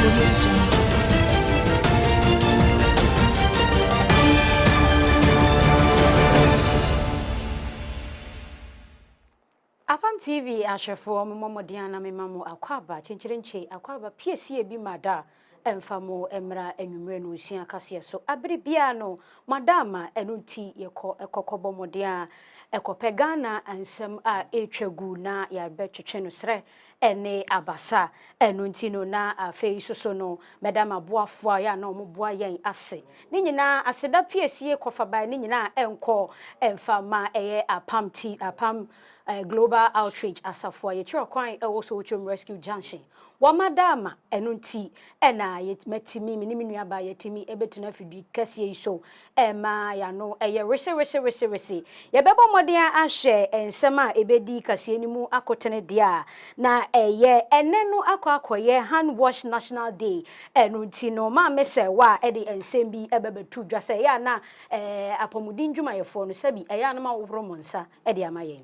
Apam TV ashefo momodiana memamu akwaba chenchirenche akwaba PSC bi mada emfamo emra enwumre no hia kase so abribia no madama enunti ekokobo modia ekopegana ansem a etwagu na yabetwetwe no sre ene abasa enunti no na afei soso no madama boafo ya na omoboa yen ase ni nyina aseda PSC kofa ni nyina enko emfama eye apam global outreach asafo ye chiro kwan also chom rescue junction wa madama enunti ena yemetimi miniminu aba yetimi ebetuna fidi kase so ma ya no eye rese ye bebo modern ahwe ensema ebedi kase nimu akotene dia na eye enenu akoye hand wash national day enunti no ma mese wa ede ensem bi ebebetu dwase ya na apomudin dwuma yefo no sabi eya na ma wobro monsa ede amaye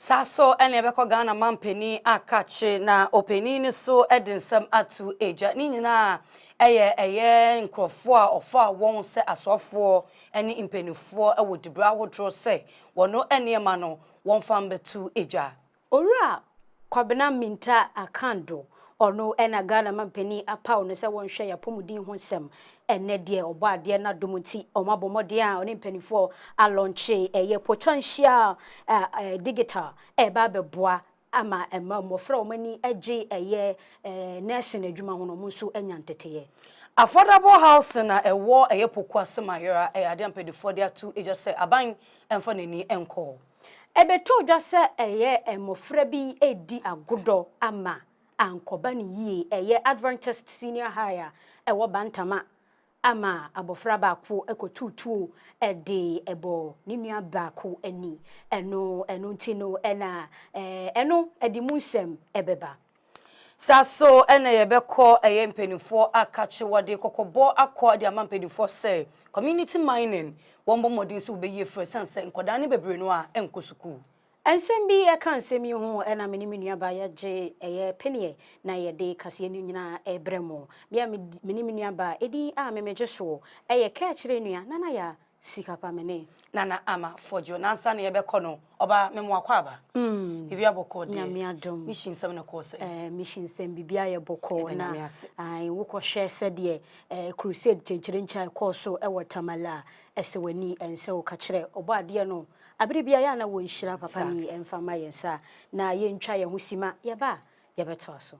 Saso ene beko Ghana mampeni akache na openi ni so edinsem atu eja ni nyina eye nkrofo a ofa won se asofo ene impenifo ewo dibra wodro se wono ene ma no won fam betu eja owura kwabena minta akando ono ena Ghana mampeni apaw no se won hwe yapomudin ho nsem ene de obo ade na domuti omabomode a oni mpanifo a launch eye potential digital ba beboa ama mmofra omani age eye nursing adwuma ho no mo so anyantete affordable house na ewo eye poku asemayera ade mpanifo de atu eja se aban emfa nani enko ebeto dwa se eye mmofra bi edi agodo ama ankoba ni yie eye Adventist senior higher ewo bantama ama abofra baako ekotutuo ede ebo ninua baako ani eno ntino ena eno edimunsem ebeba saso ena yebekọ eye mpenifo akache wade kokobo akọ de amampenifo say community mining wombo modin so be yefre sanse nkoda ne bebre no a enkosuku ensem bi e kan semi ho ena meniminu aba ye je eye penie na ye de kase nu nyina ebremo bia meniminu aba edi a memeje so eye ka kire nua nana ya sikapa mene nana ama Fordjour nansa ne yebekọ no oba memo akwa aba bibia bokọ de nyamiadom mission sem na ko se mission sem bibia ye bokọ na ai wokọ hwe se de crusade chenchire nchai ko so ewo tamala ese wani ense wo ka kire obo ade no abribia ya na wo nhira papa ni emfama yensa na ye ntwa ye husima ye ba ye beto aso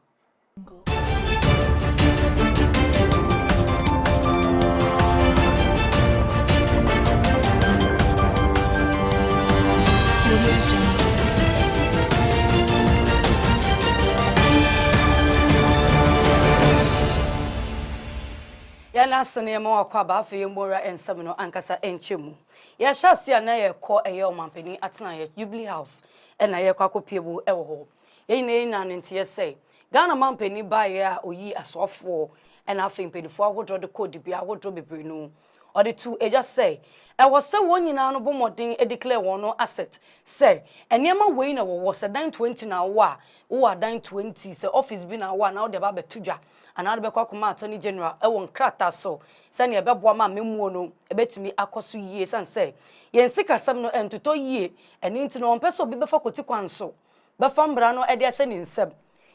ya lasene ye ma akwa ba afi mbora ensem no ankasa enchemu ya shasia na ye ko eye omampeni atena ye Jubilee House na ye kwa kopiebu ewo ho ye na ntie say Ghana mampeni ba ye a oyi asofo na afi mpedifo ahodro de code bia ahodro bebre no ode tu eja say ewo se won nyina no bomodin e declare won no asset say enema wei na wo se dan 20 na wo dan 20 se office bi na wo na wo de ba betudwa ana de bekwa kuma attorney general ewon krata so se ne ebeboa ma memuo no ebetumi akoso yie san se yen sikasam no entoto yie eni nti no onpeso obi befa koti kwanso befa mbra no ede ahye ni nsem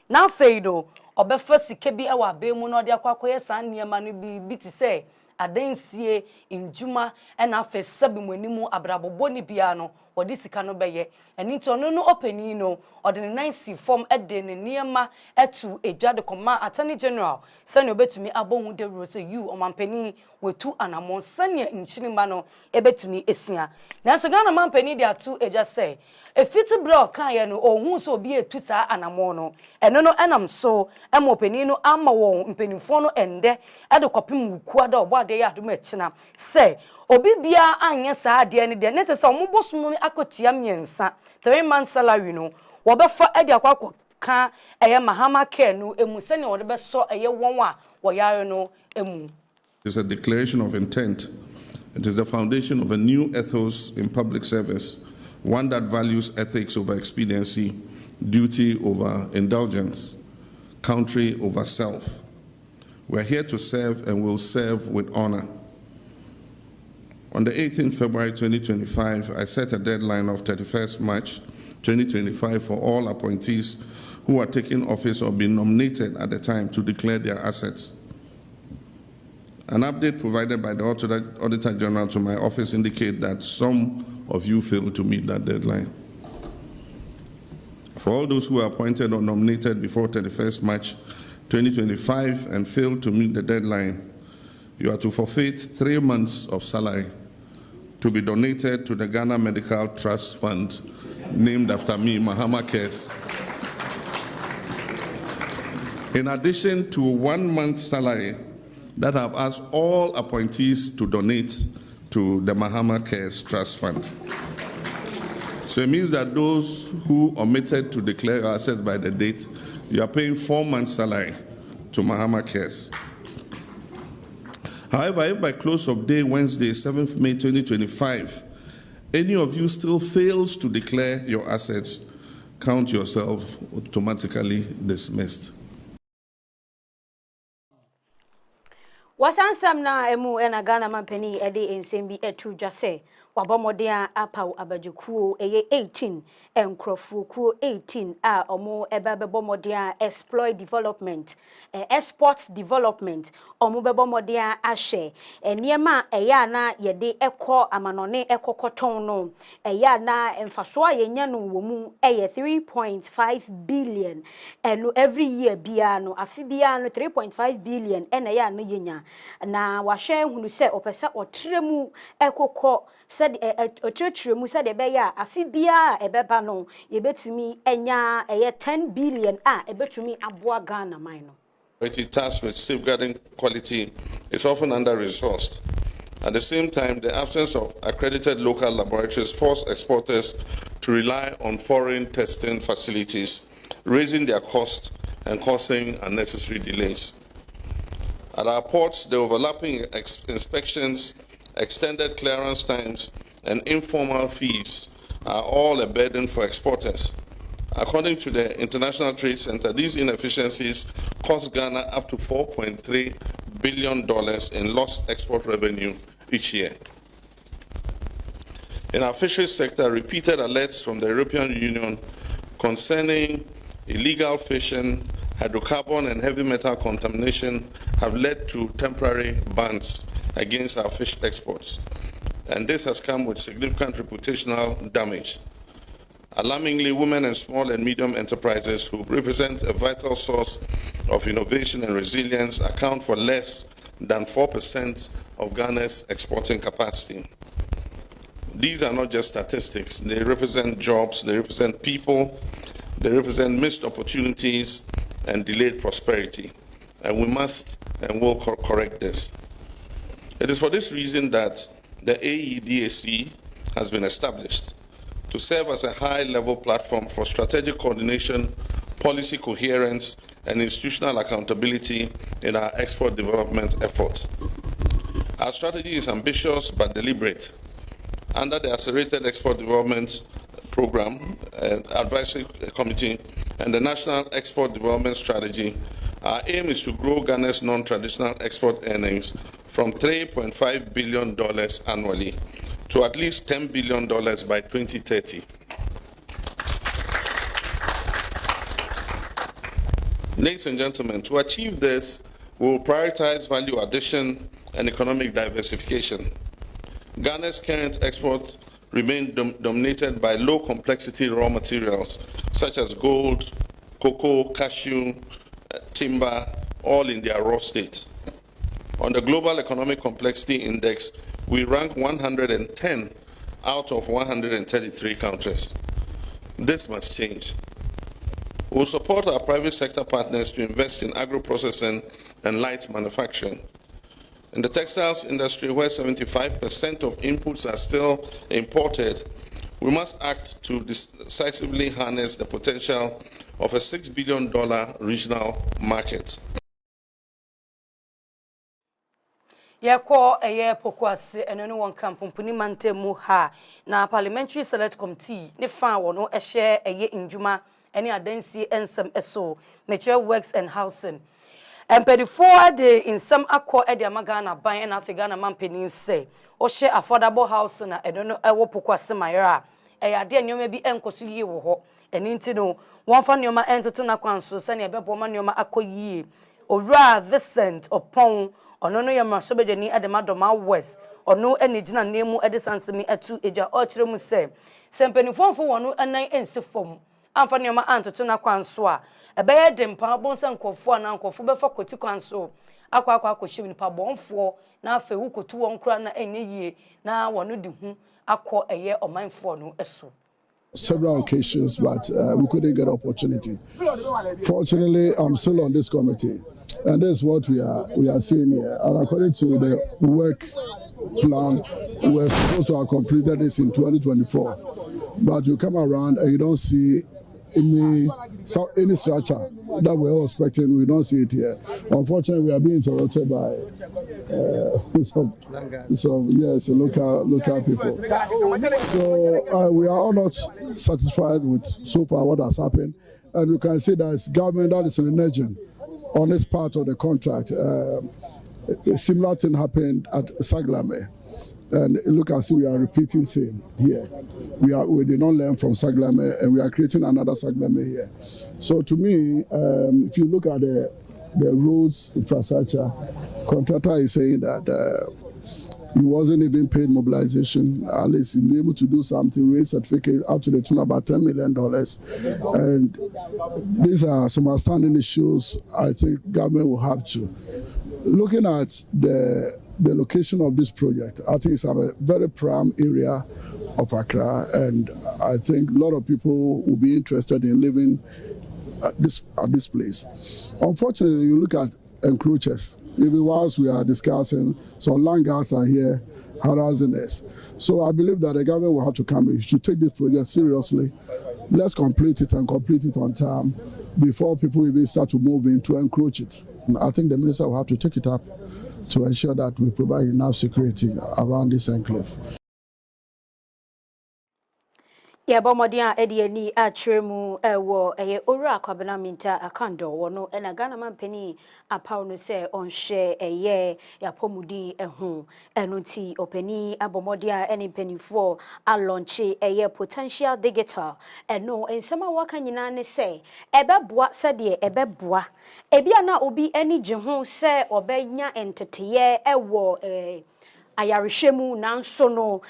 na feido obefa sike bi ewa abemu no de akwakoye san niema no bi ti se adansie injuma na afa sabi mwanimu abrabobo ni bia no odi sika no beye eni nti ono no openi no odi ne nansi form ede ne niema etu ejade koma attorney general sani obetumi abonhu de rose you omampeni wetu anamon sani nchirima no ebetumi esua nanso Ghana mampeni de atu eja say efiti bra kan ye no ohun so obi etu saa anamon no eno no enam so ema openi no ama wo mpenifo no ende ede kopim wuku ada obo ade ya adom echina say obi bia anya saa de ne de nete say omobosom akotua miensa 3 months salary no wo befa ede akwakọ ka eye mahama care no emu se ne wo de beso eye won a wo yare no emu. It's a declaration of intent. It is the foundation of a new ethos in public service, one that values ethics over expediency, duty over indulgence, country over self. We're here to serve and will serve with honor. On the 18th February 2025, I set a deadline of 31st March 2025 for all appointees who are taking office or being nominated at the time to declare their assets. An update provided by the Auditor General to my office indicates that some of you failed to meet that deadline. For all those who are appointed or nominated before 31st March 2025 and failed to meet the deadline, you are to forfeit 3 months of salary to be donated to the Ghana Medical Trust Fund, named after me, Nsroma Kaseɛbɔ. In addition to 1 month's salary that I've asked all appointees to donate to the Nsroma Kaseɛbɔ Trust Fund. So it means that those who omitted to declare your assets by the date, you are paying 4 months' salary to Nsroma Kaseɛbɔ. However, if by close of day Wednesday, 7th May 2025, any of you still fails to declare your assets, count yourself automatically dismissed. Wasansam na emu ena Ghana mampeni ede ensembi etu jase wabomodea apaw abajukuo eye 18 enkrofukuo 18 a omo ebebomodea exploit development export development omo bebomodea ahye niema eya na yede ekọ amanone ekokoton no eya na emfaso ayenya no womu eye 3.5 billion enu every year bia no afi bia no 3.5 billion ena ya no yenya na wahwe hunu se opesa otremu ekokọ said otremu said ebeya afi bia ebeba no yebetumi enya 10 billion ebetumi aboa Ghana man no. It tasked with safeguarding quality is often under-resourced. At the same time, the absence of accredited local laboratories force exporters to rely on foreign testing facilities, raising their cost and causing unnecessary delays. At our ports, the overlapping inspections, extended clearance times, and informal fees are all a burden for exporters. According to the International Trade Center, these inefficiencies cost Ghana up to $4.3 billion in lost export revenue each year. In our fisheries sector, repeated alerts from the European Union concerning illegal fishing, hydrocarbon and heavy metal contamination have led to temporary bans against our fish exports. And this has come with significant reputational damage. Alarmingly, women and small and medium enterprises who represent a vital source of innovation and resilience account for less than 4% of Ghana's exporting capacity. These are not just statistics. They represent jobs, they represent people, they represent missed opportunities and delayed prosperity. And we must and will correct this. It is for this reason that the AEDAC has been established to serve as a high-level platform for strategic coordination, policy coherence, and institutional accountability in our export development effort. Our strategy is ambitious but deliberate. Under the Accelerated Export Development Program, Advisory Committee, and the National Export Development Strategy, our aim is to grow Ghana's non-traditional export earnings from $3.5 billion annually to at least $10 billion by 2030. Ladies and gentlemen, to achieve this, we will prioritize value addition and economic diversification. Ghana's current exports remain dominated by low complexity raw materials such as gold, cocoa, cashew, timber, all in their raw state. On the Global Economic Complexity Index, we rank 110 out of 133 countries. This must change. We will support our private sector partners to invest in agro-processing and light manufacturing. In the textiles industry, where 75% of inputs are still imported, we must act to decisively harness the potential of a $6 billion regional market. Yako eye pokwase eno no won kampuni mante mu ha na parliamentary select committee ne fa wono ehye eye ndwuma ene adansi ensem eso nature works and housing Empedifor de in some akko edi amagana ban and Afghana man penin say, or share affordable house na edono ewo pokwa semayra. Ade nyoma bi enkoso yie wo ho. Eni nti no, won fa nyoma entoto na kwanso se na ebebo ma nyoma akoyie. Owura Vincent Opon, ono no ye masobedani ademadoma West. Ono eni gina nemu ede sansemi atu eja ochire mu se. Sempenifon fo wono anan ensifom. Amfa nyoma antoto na kwanso a. Ebeye dempa bonsa nkofo na nkofo befa koti kwanso. Akwa akohye nipa bonfo na afa wu kotu won kra na enye yie na wono di hu akọ eye omanfo no eso. Several occasions, but we couldn't get opportunity. Fortunately, I'm still on this committee, and this is what we are seeing here. And according to the work plan, we're supposed to have completed this in 2024, but you come around and you don't see any structure that we're all expecting. We don't see it here. Unfortunately, we are being interrupted by some local people. So we are all not satisfied with so far what has happened, and you can see that it's government that is reneging on this part of the contract. A similar thing happened at Saglame. And look and see, we are repeating same here. We did not learn from Saglame, and we are creating another Saglame here. So to me, if you look at the roads infrastructure, contractor is saying that he wasn't even paid mobilization. At least he's able to do something, raise certificate up to the tune of about $10 million. And these are some outstanding issues I think government will have to. Looking at the location of this project, I think it's a very prime area of Accra, and I think a lot of people will be interested in living at this place. Unfortunately, you look at encroachers. Even whilst we are discussing, some land guards are here harassing us. So I believe that the government will have to come in. Should take this project seriously. Let's complete it and complete it on time before people even start to move in to encroach it. And I think the minister will have to take it up to ensure that we provide enough security around this enclave. Ya bomodia edieni atremu ewo eye owura kwabena minta akando wono ena Ghana mampeni Apam no se onhwe eye yapomudi ehu enuti openi abomodia eni penifo a launch eye potential digital eno ensema waka nyina ne se ebeboa sede ebeboa ebia na obi eni jehu se obenya enteteye ewo ayarehwemu nanso no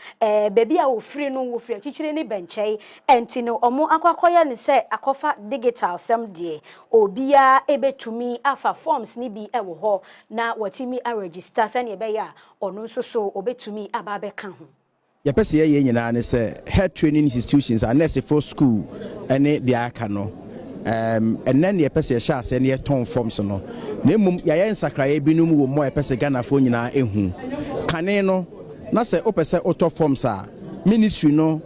bebi a ofiri no wofiri chichire ne benchei enti no omo akwakoya ne se akofa digital sem de obia ebetumi afa forms ni bi ewo ho na watimi a register se ne ebeya ono nso so obetumi aba beka ho yepese ye nyina ne se head training institutions unless for school ene de aka no and then yepese sha se ne ton forms no na mum ya nsakra binum wo mo yepese Ghana fo nyina ehu kane no na se opese auto forms a ministry no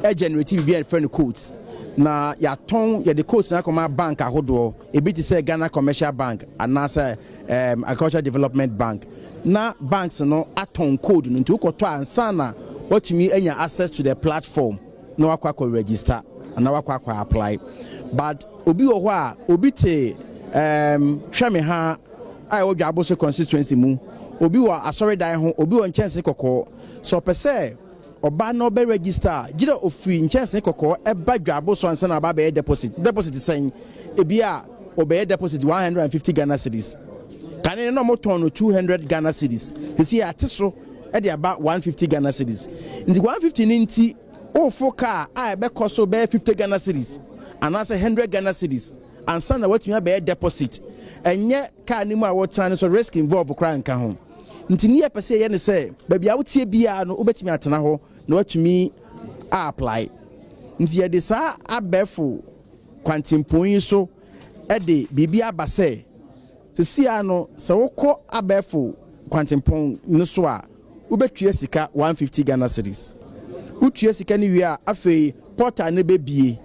e generative be friend codes na ya ton ya the codes na koma bank ahodo e bi ti se Ghana Commercial Bank anasa Agricultural Development Bank na banks no aton code no nti ukoto ansa na watumi enya access to the platform na wakwa register na wakwa apply but obi wo ho a obi te hweme ha ai odwabo so constituency mu obi wa asori dan ho obi won chense kokko so pese oba no be register gira ofri chense kokko e ba dwabo so ansa na ba be deposit sen ebi a obey deposit 150 Ghana cedis kan no moton no 200 Ghana cedis esi ateso e de aba 150 Ghana cedis ndi 150 ninti o foka a be koso be 50 Ghana cedis anasa 100 Ghana cedis ansa na watumi be deposit enye ka ni mu a wotan so risk involve kra nka ho ntini ye pese ye ne se babia wotie bia no obetimi atena ho na watumi apply nti ye de sa abefo kwantimpon so e de bibia abase sesia no se wokọ abefo kwantimpon no so a obetue sika 150 Ghana cedis utue sika ni wi a afei portal ne bebie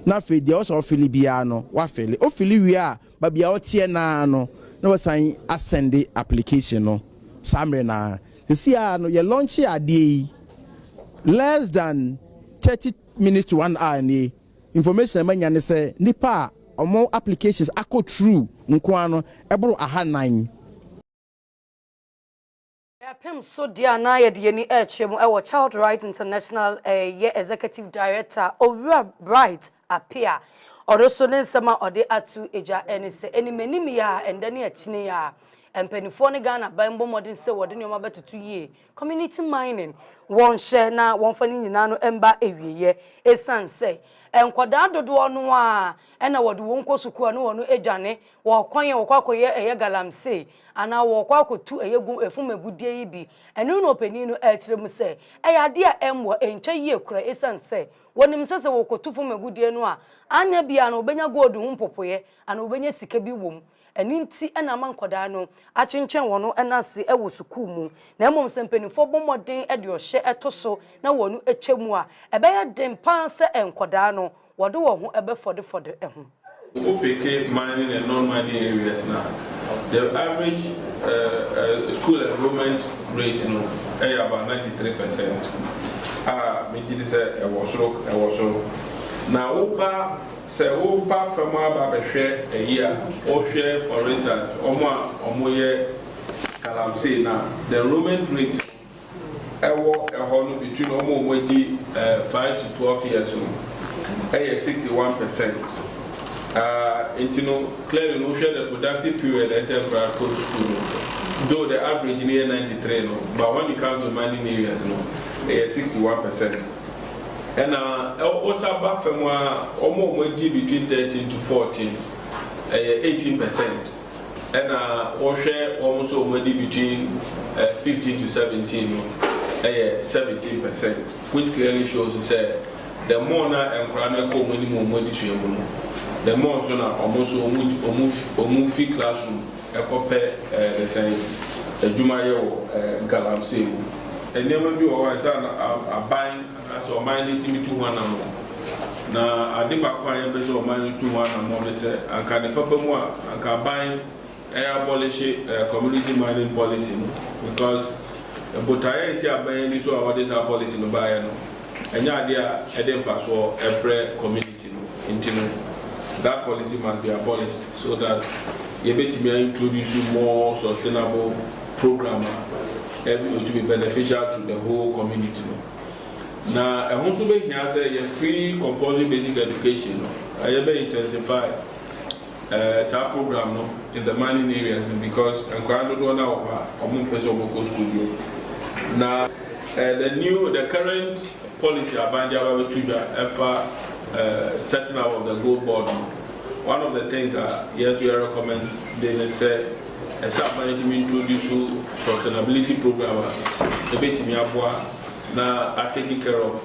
na afei de also ofili bia no wa fili ofili wi a babia wotie na no na wasan asende application no samre na sesia no ye launch ade less than 30 minutes to 1 hour ni information manya ne se nipa omo applications akọ true nko ano eboro aha 9 Apam so dia na ye de ni echemu e wo Child Rights International ye executive director Owura Bright appear oroso ne nsema ode atu eja enise enimeni ya endane achine ya empanifo ne Ghana ban bomodin se wode ne oma betutu yie community mining won share na won fani nyina no emba ewieye esanse enkwada dodo no a ena wode won kosuku no wono ejane wo kwanye wo kwakoye eye galamse ana wo kwakotu eyegu efumagudie yi bi enu no opani no ekirem se eyade a emwo enche yie kura esanse wonim sese wo kotu fumagudie no a anya bia no obenya gold hu mpopoye ana obenya sika bi wom eninti ena mankoda no achinchen wono enase ewo suku mu na emom sempanifo bomodin ede ohye etoso na wonu echemu a ebeya dempan se enkoda no wode wo ho ebe fode eho OPK mining and non-mining areas now. The average school enrollment rate is about 93%. Me did say a was now Opa say Opa from our share a year or share for instance Omoye Kalamse now the enrollment rate between almost 5 to 12 years old 61%. Clearly no share the productive period as a school, though the average near 93 no, but when it comes to mining areas no, 61%. And also back from almost between 13 to 14, 18%. And share almost already between 15 to 17, 17%, which clearly shows the more na and chronicle minimum money. The more so now almost almost classroom a compare the same Jumayo Galamse and never be always a buying as or mining to 1 now. I did back one episode of mining to 1 and more say and can the papa more and can buy abolish community mining policy because but I see a buying this or what is our policy in the buyer and yeah idea heading for every community into that policy must be abolished so that you may introduce more sustainable program to be beneficial to the whole community. Now, I want to make here say a free compulsory basic education. I have intensify our program in the mining areas because I'm going to do now studio. Now, the current policy about Java setting up of the gold board. One of the things that yes we recommend they say a sub-management introduce sustainability program a bit now are taking care of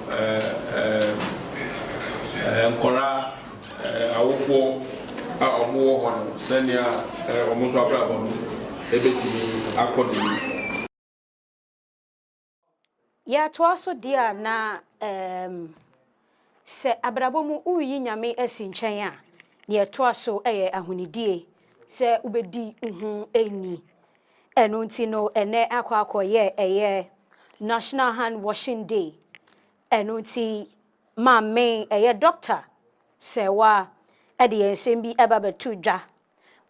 Kora Awofo Omo senior almost a bit accordingly. Yeah, to also dear na se abrabomu uyi nyame asinchen a ne to aso ahunidie se ubedi eni eno nti no ene akwakoye National Hand Washing Day eno nti maame doctor se wa ede ensem bi ebabetu dwa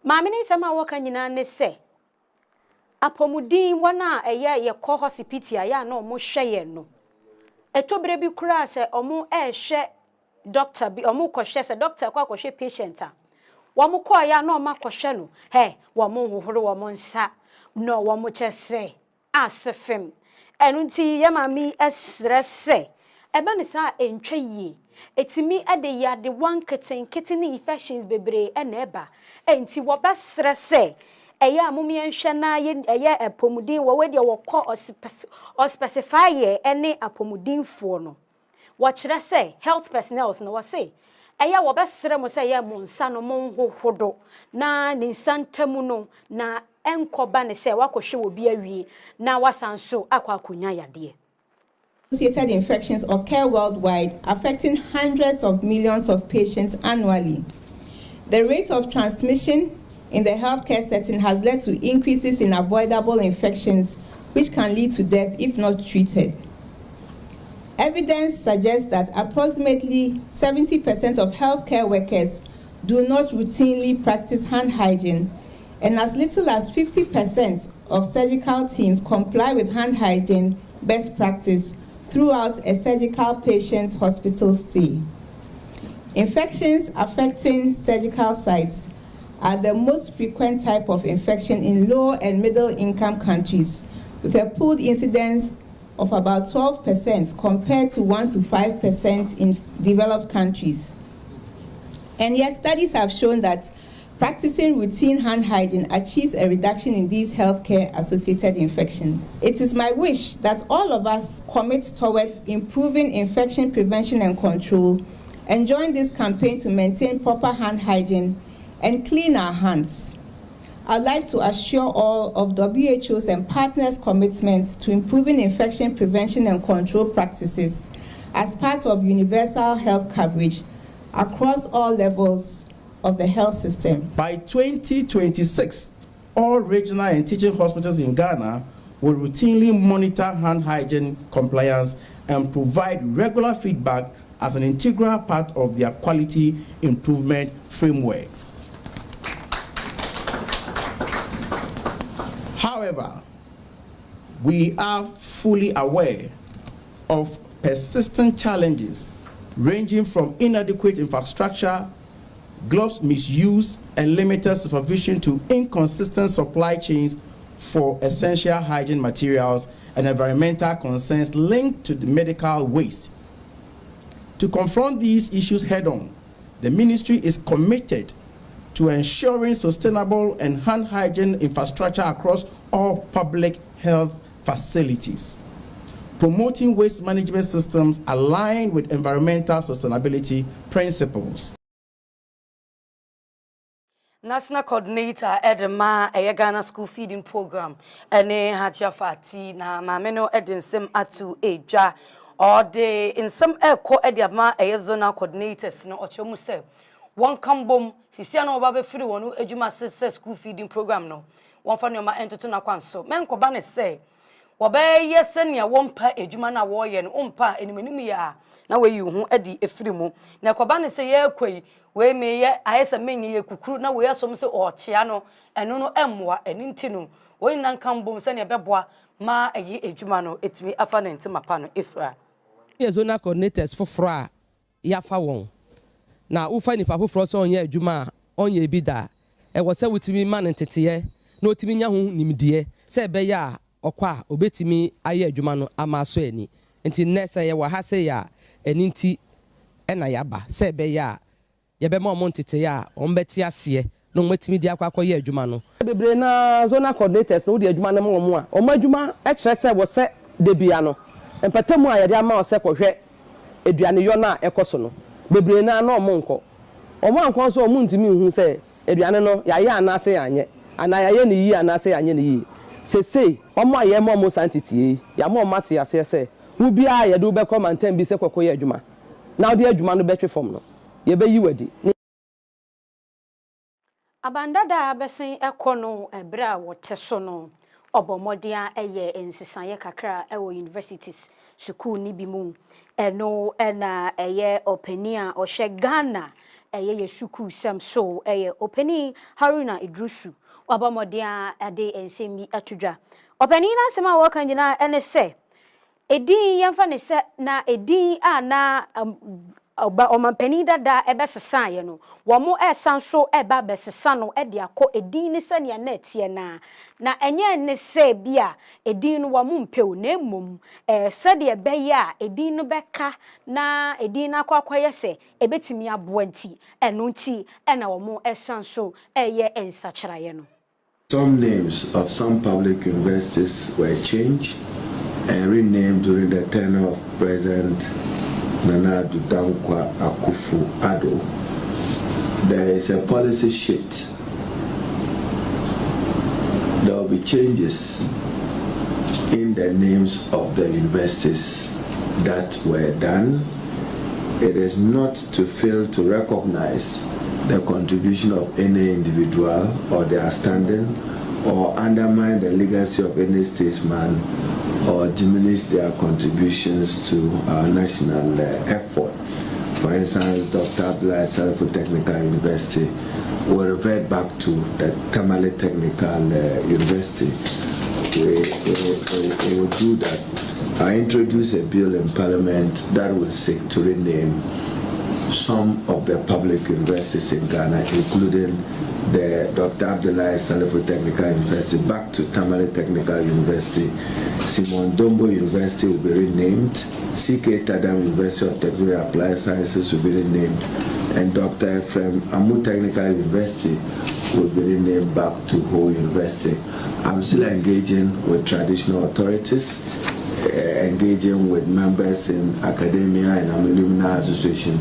maame ni sama woka nyina ne se apomudin wana ye kɔ hospital ya na omo hweye no etobere bi kura se omo ehwe doctor bi omo kɔhwɛ se doctor kɔhwɛ patient a womo kɔ ya na omo akɔhwɛ no womo hohoro womo nsa no womo kyese asefem enu nti ye mami esre se eba ne sa entwa yie etimi ade ya de one kitten ni infections bebre ena eba enti wo besre se eya amumi enhwe na eya apomudin wo we de wo kɔ o specify ye ene apomudinfo no wo kire se health personnel no wo say eya wo besere mo say ya mo nsa no mo hohodo na ne nsantamu no na enkoba ne se wakɔhwe wo bi awie na wasanso akwakonya yade. Associated infections occur worldwide, affecting hundreds of millions of patients annually. The rate of transmission in the healthcare setting has led to increases in avoidable infections, which can lead to death if not treated. Evidence suggests that approximately 70% of healthcare workers do not routinely practice hand hygiene, and as little as 50% of surgical teams comply with hand hygiene best practice throughout a surgical patient's hospital stay. Infections affecting surgical sites are the most frequent type of infection in low and middle income countries, with a pooled incidence of about 12% compared to 1 to 5% in developed countries. And yet studies have shown that practicing routine hand hygiene achieves a reduction in these healthcare-associated infections. It is my wish that all of us commit towards improving infection prevention and control and join this campaign to maintain proper hand hygiene and clean our hands. I'd like to assure all of WHO's and partners' commitment to improving infection prevention and control practices as part of universal health coverage across all levels of the health system. By 2026, all regional and teaching hospitals in Ghana will routinely monitor hand hygiene compliance and provide regular feedback as an integral part of their quality improvement frameworks. However, we are fully aware of persistent challenges ranging from inadequate infrastructure, gloves misuse, and limited supervision to inconsistent supply chains for essential hygiene materials and environmental concerns linked to the medical waste. To confront these issues head-on, the ministry is committed to ensuring sustainable and hand hygiene infrastructure across all public health facilities, promoting waste management systems aligned with environmental sustainability principles. National Coordinator Edema Ghana School Feeding Program ene Haja Fati na mameno edinsem atu eja or de in some eko ediama zonal coordinators no ochemu se one kambom sisia no oba be free wonu ejuma se school feeding program no one fa nyoma entoto na kwanso menko ba ne se wo be yese ne wompa ejuma na wo ye no ompa enimenimu ya na we yi hu edi efiri mu na ko ba ne se ye kwai we me ye ayesa menye ye kukuru na we asom se ochia no eno no emmoa eninti no we nan kambom se ne beboa ma eyi ejuma no etumi afa na ntima pa no efra ye zonal coordinators foforo a ya fa won na ufa ni pa foforo so onye ejuma onye bi da e wo se wutimi man nteteye na otimi nya hu nimdie se be ya okwa obetimi aye ejuma no ama so ani nti nese ye wa ha se ya eninti ena yaba se be ya ye be mo nteteye a ombeti ase no mwetimi di akwa ye ejuma no bebre na zonal coordinators no di ejuma na mo a o adwuma e kire se wo se debia no empatemu a yede ama o se kohwe eduane yo na ekoso no bebre na na omonko omonko so omuntimi hu se eduane no yaye anase yanye ana yaye ne yi anase yanye ne yi sesei omo aye mo santiti ya mo mate ase se wo bia yede be komantan bi se kokoye adwuma na odi adwuma no betwe fom no ye be yi wadi abandada abesen ekono ebra wote so no obomodia eye ensisanye kakra ewo universities school ni bi mu eno ena eye openia ohye Ghana eye ye school sam so eye openi Haruna Idrusu obomodia ade ensemi atudwa openi na sema wo kanjina ene se edin yemfa ne se na edin a na omampani dada ebe sesa ye no wo mo esan so eba besesa no e de akọ edin ne se ne na tie na enye ne se bia edin no wo mo mpeu na emom se de ebe ya edin no beka na edin na akwakoye se ebetimi aboanti eno nti na wo mo esan so eye ensachara ye no. Some names of some public universities were changed and renamed during the tenure of President Nana Dankwa Akufo-Addo. There is a policy shift. There will be changes in the names of the universities that were done. It is not to fail to recognize the contribution of any individual or their standing, or undermine the legacy of any statesman, or diminish their contributions to our national effort. For instance, Dr. Abdullahi Salafo Technical University will revert back to the Tamale Technical University. We will do that. I introduced a bill in Parliament that will seek to rename some of the public universities in Ghana, including the Dr. Abdullahi Salafo Technical University, back to Tamale Technical University. Simon Dombo University will be renamed. C.K. Tadam University of Technical Applied Sciences will be renamed. And Dr. Ephraim Amu Technical University will be renamed back to Ho University. I'm still engaging with traditional authorities, engaging with members in academia and alumni association.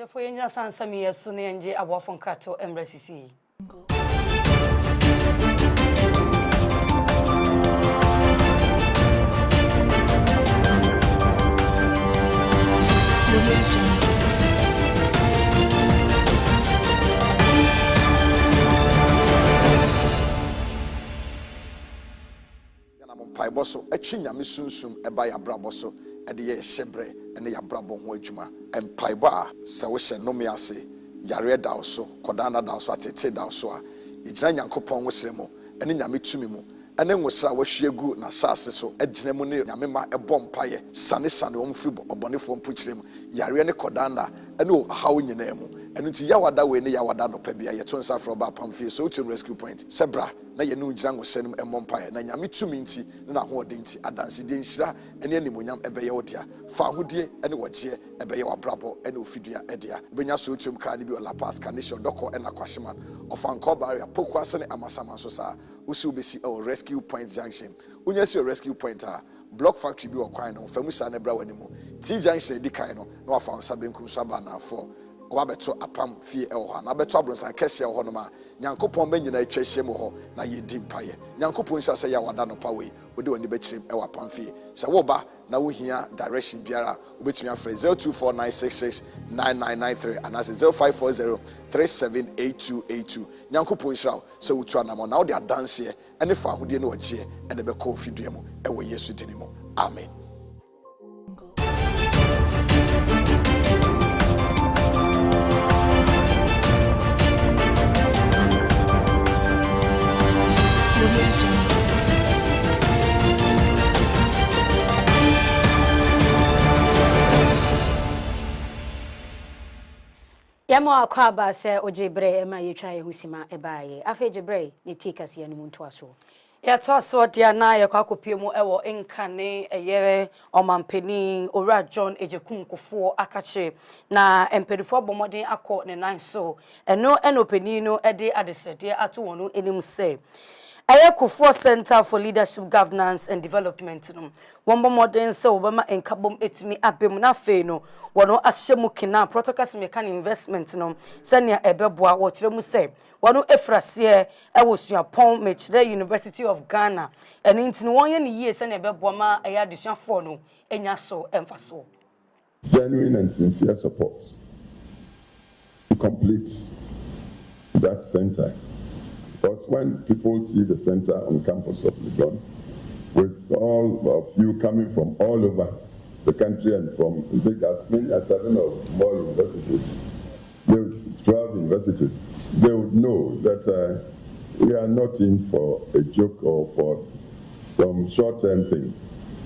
For India Sansami, Sunny and J. Abofon Kato, Embrace. Paiboso, a chinya misunsum, a by a braboso, and the shebre, and the abrabo wajuma, and paiba, Sawisha nomiase, Yare dauso, Kodana dauso, at a dausoa, Ijana Yankopon Wislemo, and in Yamitumimu, and then was Sawashiegu, Nasaso, a Genemone, Yamima, a bompire, Sunny San, Omfib, or Bonifon Puchlim, Yariane Kodana, and oh, how in your name. And until Yawada way Yawada no pebia, yet one suffer about Pamphile, so to rescue point. Sebra, na yenu jango send him a mompire, na yamitu minti, na ho dinti, adansi dinshira, and any munyam ebeyotia, Fahudi, and watchie, ebeyo brabo, and Ophidia edia. Benya so to Carnibi or La Paz, Canisho, Doko, and Aquashiman, of Anko barrier, Pokwasan, Amasaman Sosa, Usubisi or rescue point junction. Unyasi rescue pointer. Block factory be quite no, Femusa nebra anymore. T junction dikaino, no found Sabinku Sabana for. Wabeto Apam fie elha na beto abronsan kese elho no ma Nyankopon be nyina atwahye mo ho na ye di mpaye Nyankopon sha se ya wada no pawe odi woni be kirim e Apam fie se wo ba na wo hia direction biara obetumi afre 0249669993 and as 0540378282 Nyankopon sha se wotu anamo na wo de adanse ene fa ahode ne wachie ene be ko fidua mu e wo Yesu dinimo amen. Yamo akwaba se ojebre ema yetwa ye husima ebaye afa jebre ne tikas ye no muntu aso ya to aso dia na ye kwakopie mu ewo nkane eye omampeni owura John Ejekum Kofo akache na empedifo bomoden akọ ne nan so eno enopeni no ede adesede ato wono enim se Kofo Center for Leadership, Governance and Development. One more modern so Obama and Kabum etimi abem na fe no wono ahyemu kina protocols mekan investment no senia ebeboa wo kire mu se wono efrase ewosuapon mechire University of Ghana and intini wonye ne yie senia ebeboa ma eya desuafo no enya so emfaso. Genuine and sincere support to complete that center. Because when people see the center on campus of Legon, with all of you coming from all over the country and from as many as 7 or more universities, 12 universities, they would know that we are not in for a joke or for some short-term thing.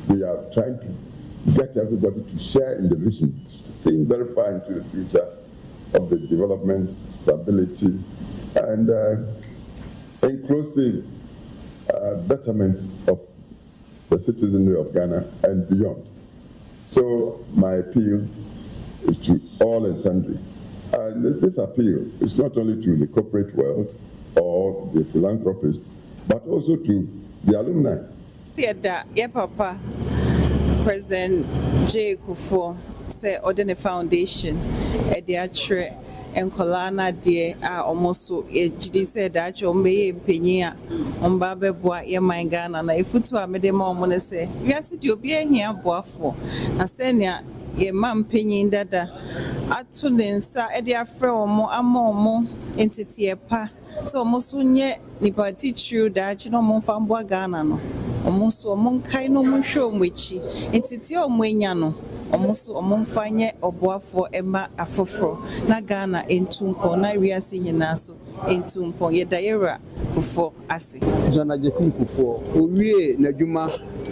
We are trying to get everybody to share in the vision, seeing very far into the future of the development, stability, and inclusive betterment of the citizenry of Ghana and beyond. So my appeal is to all and sundry. And this appeal is not only to the corporate world or the philanthropists, but also to the alumni. Yeah, Papa, President J. Kofo said, Odene Foundation, at the actual and Colana dear almost so it said that you may penia on Babe Bois, your mind Ghana, and if you are made a moment say, yes, you'll be here, Boafo. I send ya, your mam penny that Atulin, Edia Fro, more entity a pa. So Mosunye, Nipa teach you that you know Monfamboa Ghana. Almost so Monkai no Munsho, which entity or Munyano. omuso omumfanye oboafo ema afoforo na Ghana entumpo na wiase nyina so entumpo yedayera kufo ase John Ajekum Kufo owie n'adwuma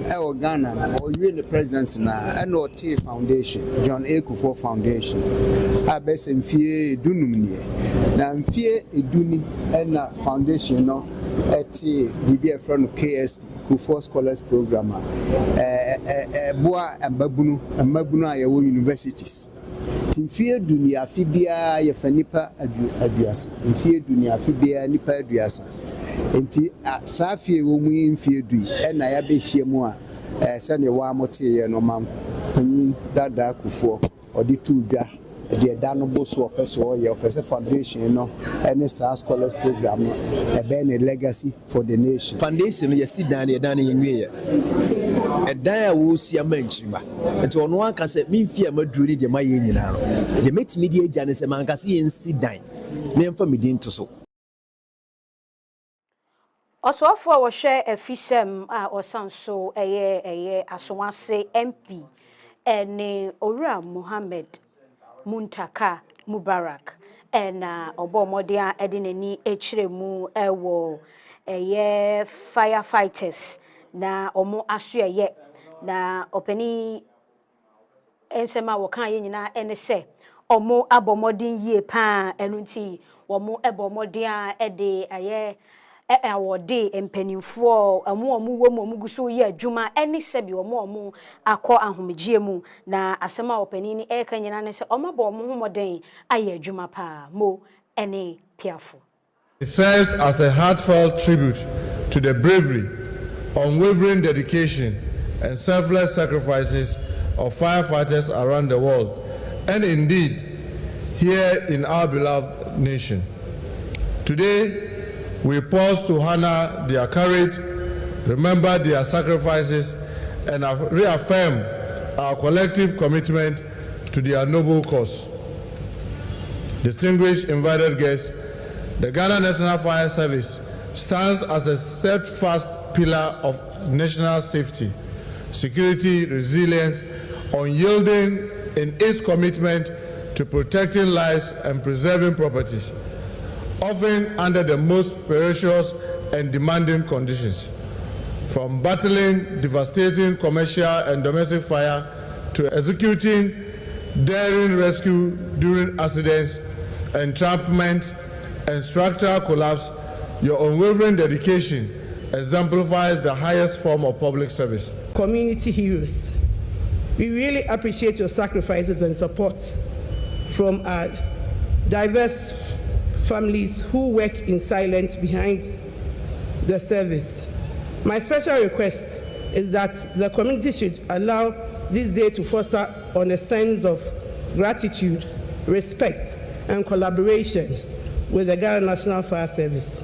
e Ghana owie ne presidency na NOT Foundation John A Kufo Foundation abese mfie dunum nie na mfie eduni na foundation no eti bibia from KSP Kufo Scholars Program boa ambabunu ayewo universities timfie dunia fibia ye fanipa aduasa mfie dunia fibia nipa aduasa enti safie wo mu mfie dui na ya behie mu a sene wa mote ye no mam panyin dada Kufo odi tuudwa the Danobo so person your person foundation no any scholars program a legacy for the nation. Foundation you sit down there down in here. A dia will see a menchima. And to one can say me fear maduri de my yin. The met media Janice and Mancasi and sit down. Name for me to so. Also for share a fishem or some so a year as one say MP and Ora Muhammad Muntaka Mubarak and Obomodia Edineni Echremu Ewo a firefighters na omo asua ye na openi ensema wokan ye nyina ene se omo abomodin ye pa enunti omo ebomodin ede aye awode empanimfo omo wo guso ye adwuma ene sebi omo akọ ahomegye mu na asema openi ni eka nyina ne se omo bo omo homoden aye adwuma pa mo ene piafo. It serves as a heartfelt tribute to the bravery, unwavering dedication and selfless sacrifices of firefighters around the world and indeed here in our beloved nation. Today we pause to honor their courage, remember their sacrifices and reaffirm our collective commitment to their noble cause. Distinguished invited guests, the Ghana National Fire Service stands as a steadfast pillar of national safety, security, resilience, unyielding in its commitment to protecting lives and preserving properties, often under the most perilous and demanding conditions. From battling devastating commercial and domestic fire to executing daring rescue during accidents, entrapment, and structural collapse, your unwavering dedication exemplifies the highest form of public service. Community heroes, we really appreciate your sacrifices and support from our diverse families who work in silence behind the service. My special request is that the community should allow this day to foster on a sense of gratitude, respect, and collaboration with the Ghana National Fire Service.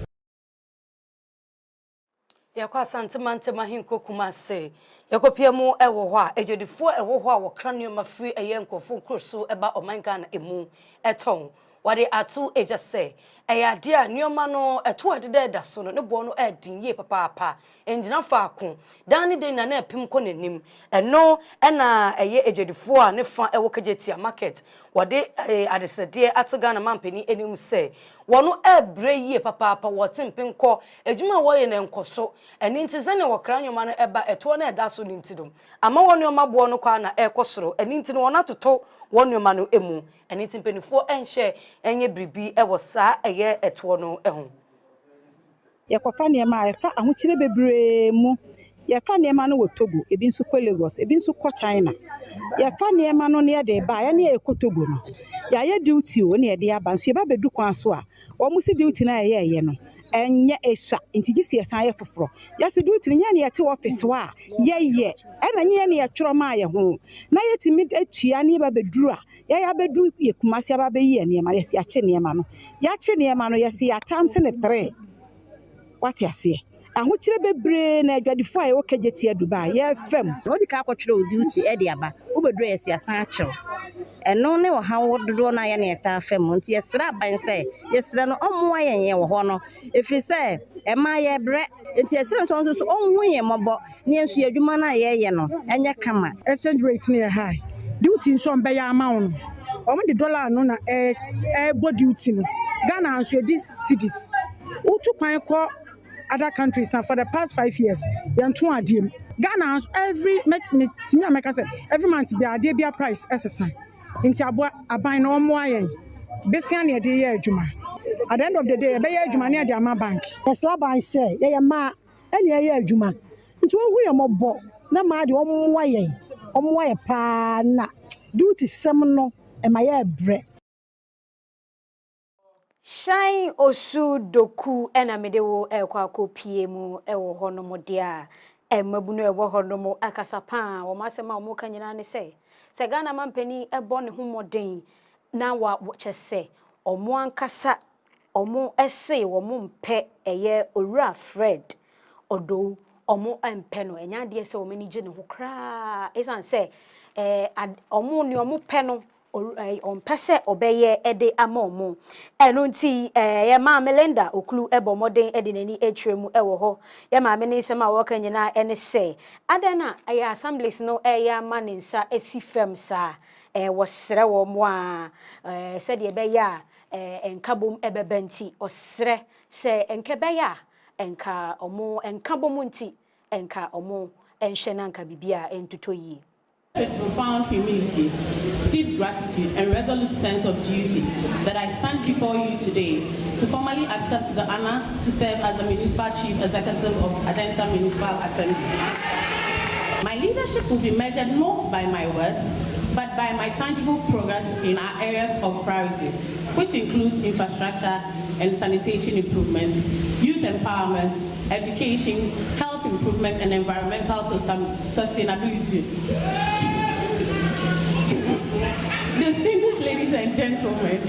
Yakwa santimantema hinko kumase yakopia mu ewo hɔ a ejodifo ewo hɔ a wɔkranio mafiri eye nkofo kroso eba omangana emu eton wade atu eja se eyade a nioma no eto adede da so no ne bo no edinye papa enjina faako dan de na epim kɔ nanim eno na eye ejodifo a ne fa ewo kajetia market wade adesede atagana mampani enim se wono ebre yie papa wote mpem kɔ ejuma woye ne nkoso eni ntize ne wokranwoma no eba eto na eda so nintidum ama wonoma bo no kwa na ekosoro eni ntine wona toto wonoma no emu eni timpenifo enhye enye bribi ewo saa eye eto no eho yakofa niema efa ahokyire bebre mu yafa niema no wo Togo ebi nso kɔ Lagos ebi nso kɔ China yafa niema no ne de ba ya ne ekɔ Togo no ya ye duty o ne de aba nso ye ba bedu kwan so a wo mu si duty na ye no enye esha ntigi si esan ye foforo ya si duty nya ne ye te office wa ye na nye ne ye tworo ma ye ho na ye timi atua ne ba beduru a ya bedu ye kumasi aba be ye niema ye si ache niema no ya che niema no ye si atam se ne 3 what you say ahokyire bebre na adwadifo a wo kajetia Dubai ye fam no di ka akotwere duty e de aba wo bedru ye sia san achew eno ne wo ha wododo na ye ne ta fam nti ye sra ban se ye sra no omo ayen wo ho no efiri se e ma ye bre nti ye sra so so onhu ye mobo ne ensu adwuma na ye no enye kama exchange rate ne high the duty so on beya amount. The dollar no na duty no. Ghana and these cities. Utu kwa other countries now for the past 5 years. Yantu adim. Ghana every every month be a price SSN. Inti abwa aban no mo ayen. Besia na de ye adwuma. At the end of the day, be ye adwuma na de ama bank. Esla ban say ye ma ene ye adwuma. Nti wo ye mobo na ma de omo ayen pa na duty sem no e ma ye bre. Shine osu doku ena medewo ekwa pie mu ewo hono mo dia mabunu ewo hono mo akasapa wo masema mo kanyina ne se Ghana mampani ebo ne homoden na wa chese omo ankasa omo ese wo mo mpe eye owura Fred odo omo empe no enya de se wo mani gye ne ho kra esan se omo ni omo pe no on pese obeye ede amomo eno nti ye ma Melinda okulu ebo moden ede nani etwemu ewo ho ye ma me nsem a wo kanyina ene se adana aya assemblies no ya maninsa esifem sa wo sere wo mo a se de be ya enkabom ebebenti osere se enkebeya enka omo enkabom nti enka omo enhwe na nka bibia entutoyi. With profound humility, deep gratitude, and resolute sense of duty that I stand before you today to formally accept the honor to serve as the Municipal Chief Executive of Adenta Municipal Assembly. My leadership will be measured not by my words, but by my tangible progress in our areas of priority, which includes infrastructure and sanitation improvement, youth empowerment, education, health improvement, and environmental sustainability. Distinguished ladies and gentlemen,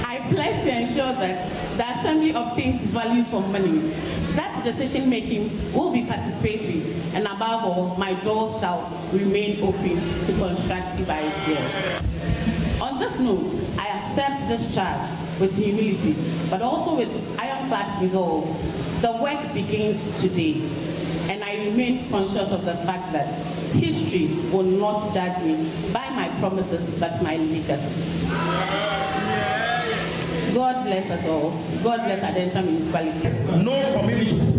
I pledge to ensure that the Assembly obtains value for money, that decision-making will be participatory, and above all, my doors shall remain open to constructive ideas. On this note, I accept this charge with humility, but also with ironclad resolve. The work begins today, and I remain conscious of the fact that history will not judge me by my promises, but my legacy. God bless us all. God bless Adenta Municipality. No community,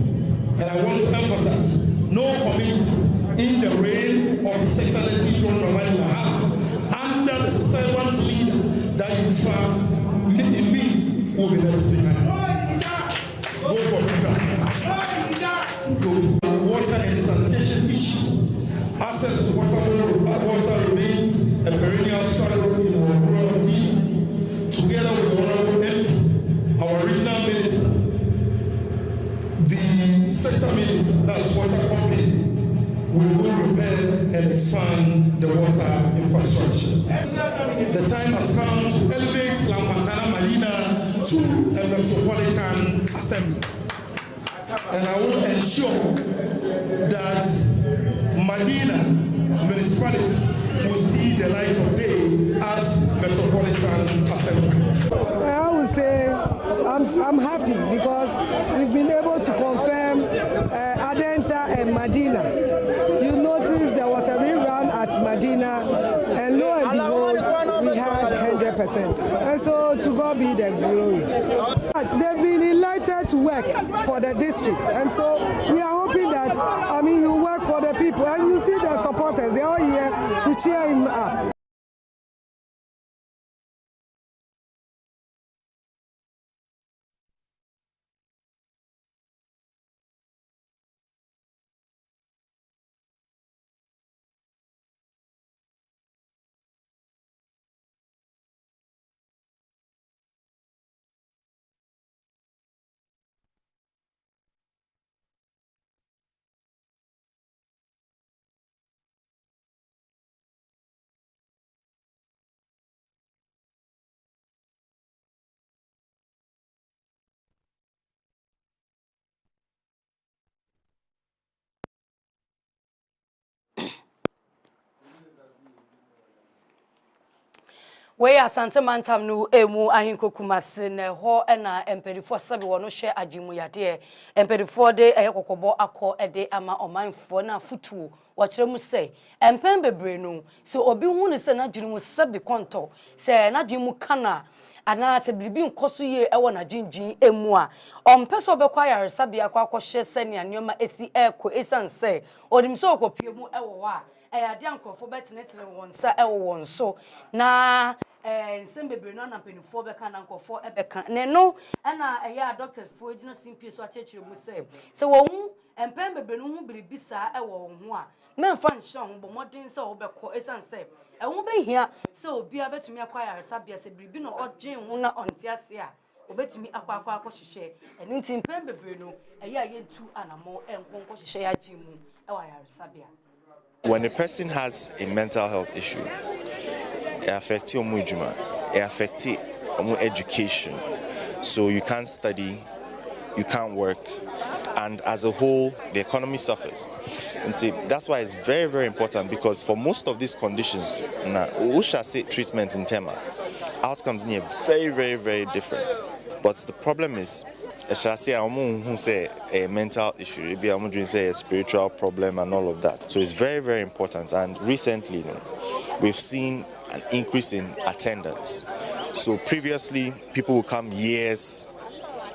and I want to emphasize, no community in the reign of His Excellency John Dramani Mahama, under the servant leader that you trust in me, will be left behind. Go for Peter. Water and sanitation issues. Access to water remains a perennial struggle in our rural community. Together with the Honorable MP, our regional minister, the sector minister, that's water company, we will repair and expand the water infrastructure. The time has come to elevate Lampantana Marina to a metropolitan assembly. And I will ensure that Medina municipality will see the light of day as metropolitan assembly. I would say I'm happy because we've been able to confirm Adenta and Medina. You notice there was a rerun at Medina, and lo and behold, we had 100%. And so to God be the glory. But they've been enlightened to work for the district, and so we are hoping that he'll work for the people. And you see the supporters; they're all here to cheer him up. we asante mantam no emu ahinkokumase na ho na empedifo sabe wono hwe agimu yade empedifo de kokobo akọ ede ama omanfo na futu wakire mu sei empen bebre no so obi hu ne se na adwirimu sabe konto se na adwirimu kana ana se biribi nkoso ye ewo na jinjin emu a ompeso obekwa yaresabe akwa hye senia nioma esi eko esanse odimso okopie mu ewo wa ade ankrofo betenetere wonsa ewo wonso na nsem bebre no na penifo beka na nkofo ebeka ne no na doctors fo ejina simpie so achechire mu se wo hu empen bebre no hu biribisa ewo ho a memfa nhye ho bo modin se wo beko esanse ewo behia se obi abetumi akwaya resabia se biribi no odwen ho na ontiase a obetumi akwa hyehyɛ eni ntim pen bebre no yetu anamo enkonko hyehyɛ ya gimu ewa ya resabia. When a person has a mental health issue, it affects your mujuma, it affects your education. So you can't study, you can't work, and as a whole, the economy suffers. And see, that's why it's very, very important, because for most of these conditions, we shall say treatment in Tema, outcomes are very, very, very different. But the problem is, I shall say, a mental issue, maybe I'm doing say a spiritual problem and all of that. So it's very, very important. And recently, we've seen an increase in attendance. So previously, people would come years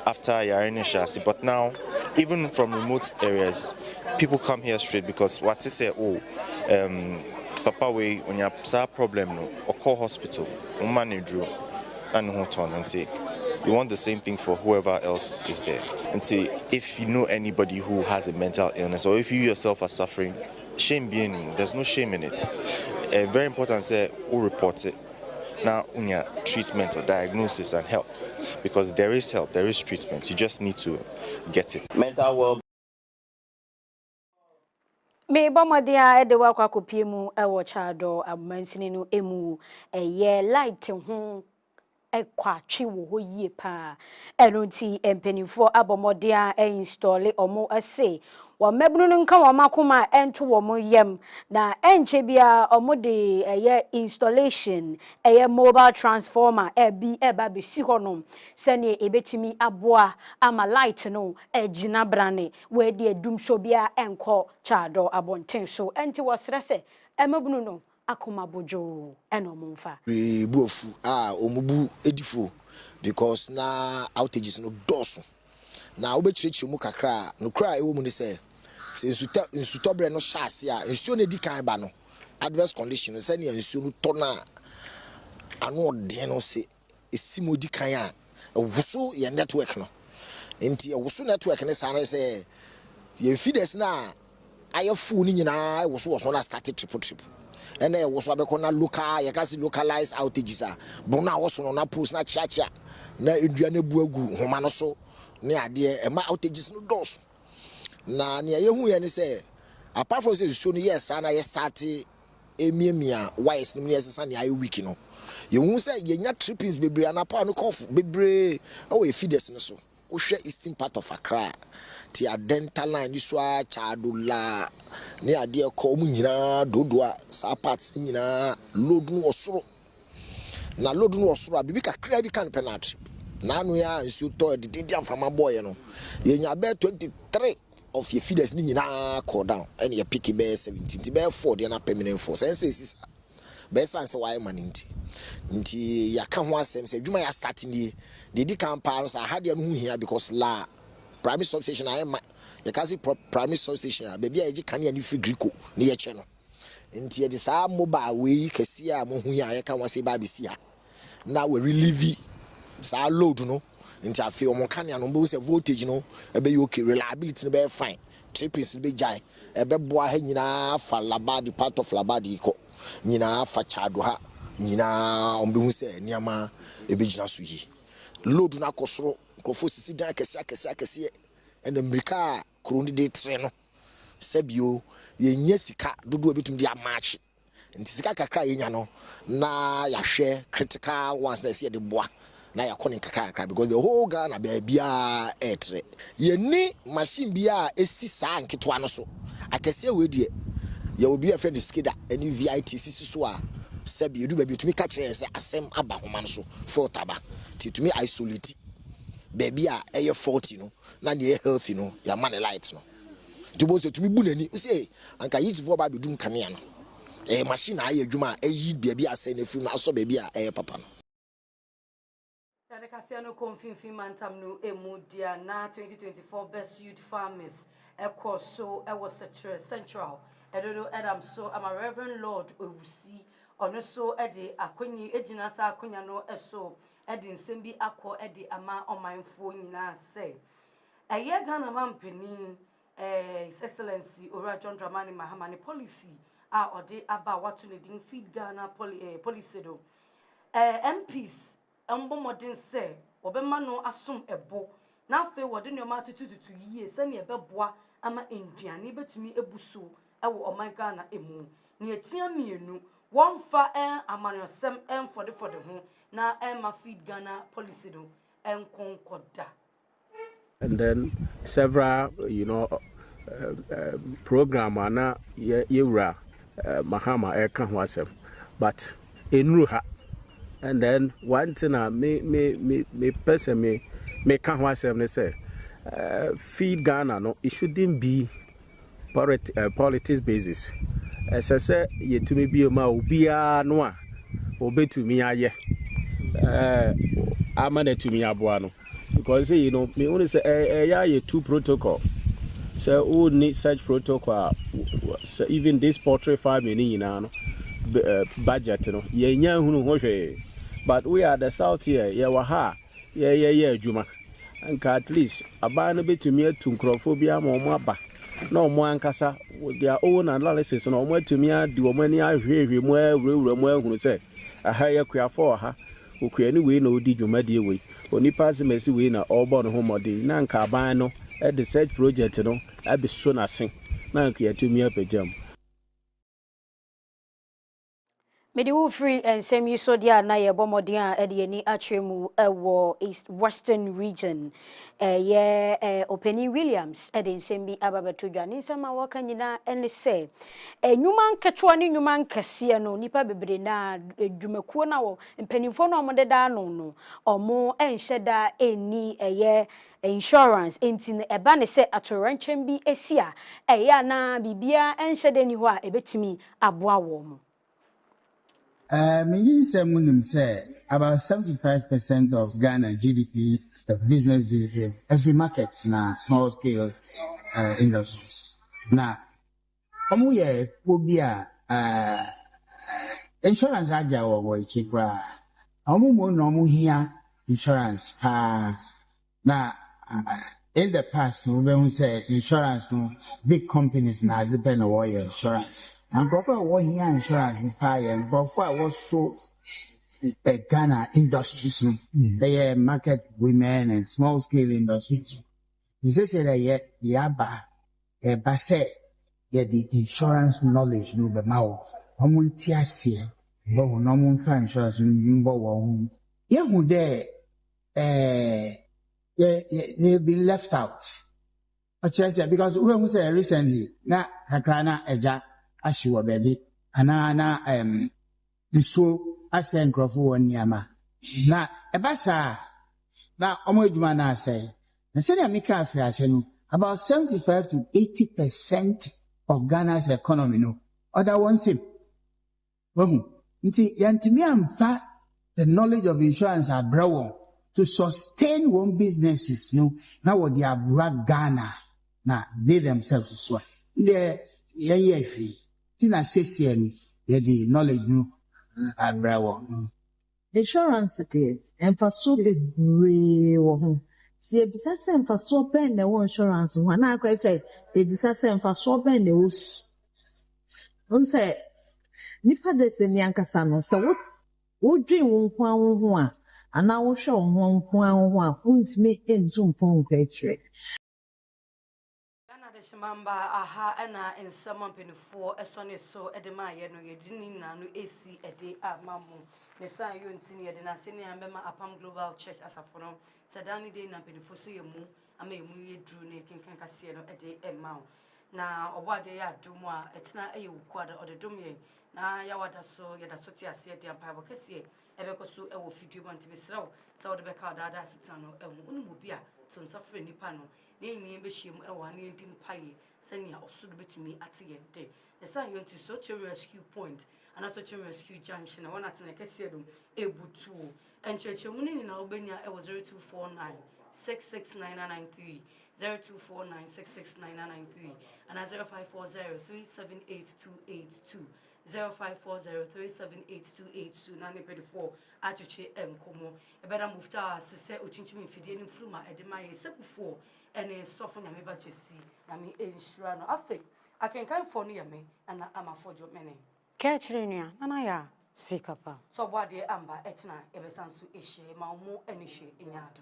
after Yarene Shasi, but now, even from remote areas, people come here straight because what they say, Papa, when you have a problem, or call hospital, manage and say. You want the same thing for whoever else is there. And say, if you know anybody who has a mental illness, or if you yourself are suffering, shame being, there's no shame in it. Very important, say, who report it. Now, treatment or diagnosis and help. Because there is help, there is treatment. You just need to get it. Mental well. Me bomodia ede wa kwa kopie mu ewo chado amansini no emu light ho ekwa twi wo ho yie pa enunti empenifo abomodia install omo ase wo mebunu nka wo makoma ento wo mo yem na enche bia omo de installation mobile transformer bi eba be si honom sene ebetimi aboa ama light no ejina brane we de adum so bia enko chado abonten so enti wo srese emebunu no akoma bojo enomumfa we buofu omubu edifo because na outages no doso na obechirechire mu kakra no kra ewo mu ni se nsutobre no hyase a nsuo na di kan ba no adverse condition se ne nsuo no to na ano de no se esimo di kan a ewuso ye network no enti ewuso network ne sare se ye feeders na ayefu ni nyina ewuso na start triple and I was abekona local, you can see localized outages. Bona was on a post na chacha. Na Indiana buegu, Homanoso, near dear, and my outages no dos. Na near you and say, apart from say, soon yes, and I started a mia, wise, near Sunday, I weekino. You won't say you're not trippings, baby, and upon a cough, baby, oh, if feeders no so. Share eastern part of Accra. Tia dental line iswa chadula ne ade ko mu nyina dodua sa parts nyina load no osoro na load no osoro abibi kakra bi kan penalty na anu ya nsu to de amfama boy no ye nya be 23 of your feeders ni nyina call down and your picky be 17 be 4 de na permanent force sense be sense why maninti nti ya ka ho asem se dwuma ya start ni di campaign so had ya no here because la primary substation I am you can see primary substation baby eji kan ya ni free grico ni ye che no nti ye de sa mobile we kesi a mo hu ya ka won se ba be si ha na we relieve sa load no nti afi o mo kan ya no bo se voltage no e be okay reliability no be fine trippings be jai e be boa ha nyina fa labadi part of labadi ko nyina fa chado ha nyina ombe hu se niama e be gina so yi load na kosoro krofo sisi dan akese en America kroni de tre no sebio ye nya sika dodo betum dia match nti sika kakra ye nya no na ya hwe critical ones na se de boa na ya kone kakra because the whole Ghana bia etre ye ni machine bia esi sa nketwa no so akese we de ye obi a friend skida any VIT sisi so a Sebi you do baby to me catch say asem aba homa so for taba to me isolate baby a 40 no na dey healthy no ya man light no to bo to me bunani say anka yit for ba be dum kanea no machine aye adwuma yi baby asem na firi no aso baby papa no the Kaseɛbɔ confirm mantam no emudia na 2024 best youth farmers so was central edodo Adam so am a Reverend Lord Owusi ono so ede akonyi ejina sa akonya no so ede nsem bi akọ ede ama omanfo nyina se eye Ghana mampani His Excellency Ora John Dramani Mahama ne policy a ode aba watu ne din feed Ghana policy do MPs modern say obema no asom ebo na afi wode ne ma tututu yie se ne ebeboa ama enduane betumi ebuso ewo oman Ghana emu ne etia mienu one fa amaniosem for the ho na ma feed Ghana policy do konkoda. And then several program ana yewra Mahama eka ho asem but enru ha. And then one thing me person me can say feed Ghana no it shouldn't be politics basis. As I say ye to me be ma obia no a obe to me aye amane to me aboa no because me only say ye two protocol so who need such protocol so even this poultry farming no budget no ye nya hunu ho hwe. But we are the south here, yeah, Juma. And at least a ban bit to me to Crophobia Momaba. No more Ankasa with their own analysis and more to me do many I hear him where who say a higher queer for her who can anyway no did you my dear way. Only pass a messy winner all born home or day, Nanka Bano at the said project, I be soon as sing. Nanka to me up a jump. Mediwo free and semi so dia na ye bomodin a de ni atremu ewo east western region Openi Williams de nsem bi ababeto dwane nsem a waka nyina ene se enwuma nketo ne nwuma nkase no nipa bebre na edwumakuo na wo mpanimfo no omode da no omo enhyeda eni insurance enti eba ne se atoranchem bi esia na bibia enhyeda ni ho a ebetimi aboa wo mo. Say about 75% of Ghana GDP, the business GDP, every markets na small scale industries. Now, omuye pobia insurance aja wo chikra. Omumo no mu hia insurance na in the past we say insurance no big companies na depend on your insurance. And before what here insurance in fire, and before was so Ghana industries, they market women and small scale industries. This is a yaba, a basse, the insurance knowledge no be mouth. Omuntiasia, but no one for insurance in Bow. You there, they've been left out. Because we say recently, na Hakrana Eja. Ashiwa baby ana so asen krofo woniama na ebasa na omodwuma na asay na say na mika afiase no about 75 to 80% of Ghana's economy no other one same nti yantimi amfa the knowledge of insurance abrewo to sustain one businesses no na what they abroad Ghana na they themselves as well Tina Sessian, the knowledge no abrewo. Insurance it and for so big real. See a business and for so pen the insurance one I say a business and for so pen the us. Don't say Nipa de Senyankasano, so what dream one and I will show one who's me in Zoom phone great trick. Shimamba aha ena nsema mpenifo esone so edema ye no yedini na no esi ede amamu ne san yo ntini yede na sene ambema Apam Global Church asafono sedani de na mpenifo so yemu ama yemu yedru ne kenkan kase no ede emawo na obade ya dum a etina eye wukwada odedum ye na ya wada so te ase de ampa bokese ebeko so ewo fidua bante besrew se wode beka dada asita no unu bi a to nsafre nipa no na yin be hiem ewo na endim paye senia osudo betumi ateye de esa yonti so rescue point and also rescue junction na wana tena kese dum ebutu enchechemu ni na obenya ewo 0249 669993 0249669993 and 0540378282 0540378282 na ne 4 achuche enkomo ebeda mufta sese ochinchimi mfidie ni mfruma edemaye sekufo ene sofo nyame ba jesi na me ensura no afi akenkan fo no yame ana ama Fordjour mene kechire nua nana ya sikapa so boade amba etna ebesanso ehye ma omo enihye enyado